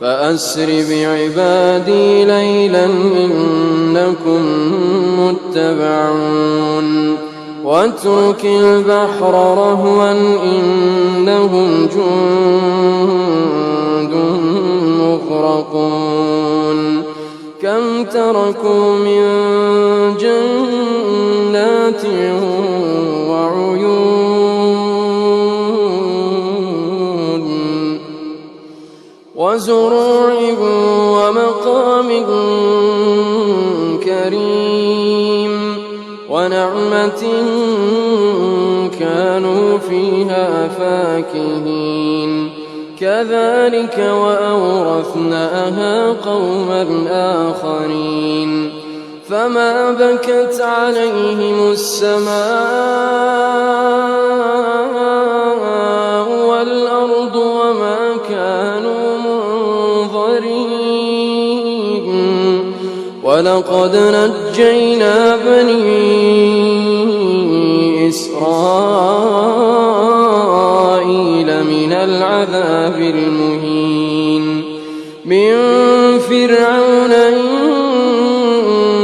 فأسر بعبادي ليلا إنكم متبعون واترك البحر رهوا إنهم جند مغرقون كم تركوا من جنات وعيون وزروع ومقام كريم ونعمة كانوا فيها فاكهين كذلك وأورثناها قوما آخرين فما بكت عليهم السماء والأرض وما كانوا منظرين ولقد نجينا بني إسرائيل من العذاب المهين من فرعون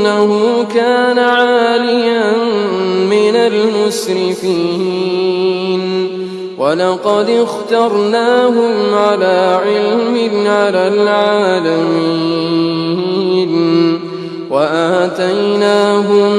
إنه كان عاليا من المسرفين ولقد اخترناهم على علم على العالمين وآتيناهم